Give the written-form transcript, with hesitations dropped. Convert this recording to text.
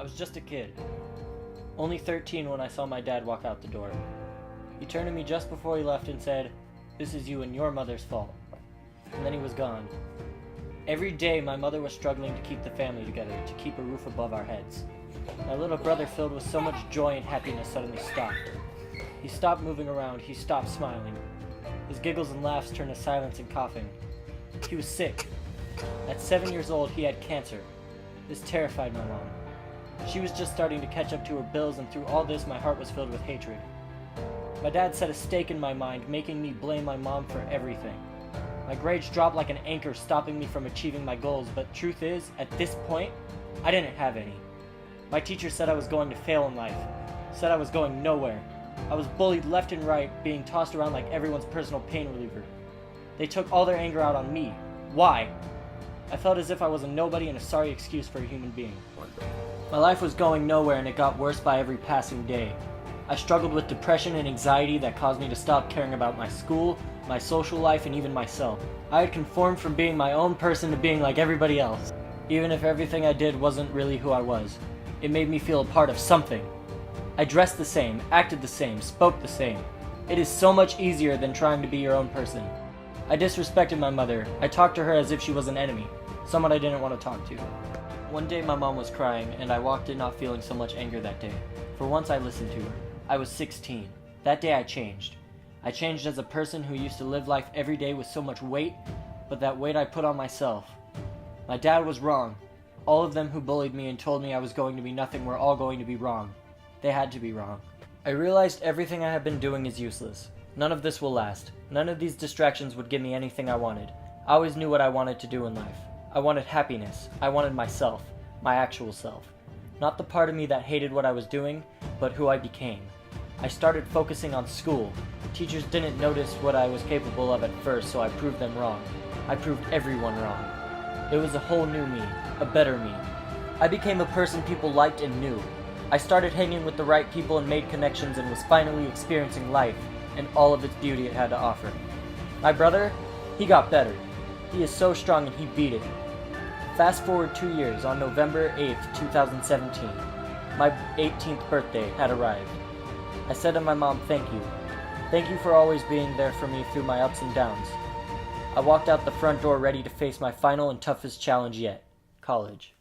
I was just a kid, only 13 when I saw my dad walk out the door. He turned to me just before he left and said, "This is you and your mother's fault." And then he was gone. Every day my mother was struggling to keep the family together, to keep a roof above our heads. My little brother, filled with so much joy and happiness, suddenly stopped. He stopped moving around, he stopped smiling. His giggles and laughs turned to silence and coughing. He was sick. At 7 years old, he had cancer. This terrified my mom. She was just starting to catch up to her bills, and through all this, my heart was filled with hatred. My dad set a stake in my mind, making me blame my mom for everything. My grades dropped like an anchor, stopping me from achieving my goals, but truth is, at this point, I didn't have any. My teacher said I was going to fail in life, said I was going nowhere. I was bullied left and right, being tossed around like everyone's personal pain reliever. They took all their anger out on me. Why? I felt as if I was a nobody and a sorry excuse for a human being. My life was going nowhere, and it got worse by every passing day. I struggled with depression and anxiety that caused me to stop caring about my school, my social life, and even myself. I had conformed from being my own person to being like everybody else. Even if everything I did wasn't really who I was, it made me feel a part of something. I dressed the same, acted the same, spoke the same. It is so much easier than trying to be your own person. I disrespected my mother. I talked to her as if she was an enemy, someone I didn't want to talk to. One day my mom was crying, and I walked in not feeling so much anger that day. For once I listened to her. I was 16. That day I changed. I changed as a person who used to live life every day with so much weight, but that weight I put on myself. My dad was wrong. All of them who bullied me and told me I was going to be nothing were all going to be wrong. They had to be wrong. I realized everything I had been doing is useless. None of this will last. None of these distractions would give me anything I wanted. I always knew what I wanted to do in life. I wanted happiness. I wanted myself. My actual self. Not the part of me that hated what I was doing, but who I became. I started focusing on school. Teachers didn't notice what I was capable of at first, so I proved them wrong. I proved everyone wrong. It was a whole new me, a better me. I became a person people liked and knew. I started hanging with the right people and made connections, and was finally experiencing life and all of its beauty it had to offer. My brother, he got better. He is so strong and he beat it. Fast forward 2 years, on November 8th, 2017, my 18th birthday had arrived. I said to my mom, "Thank you. Thank you for always being there for me through my ups and downs." I walked out the front door ready to face my final and toughest challenge yet, college.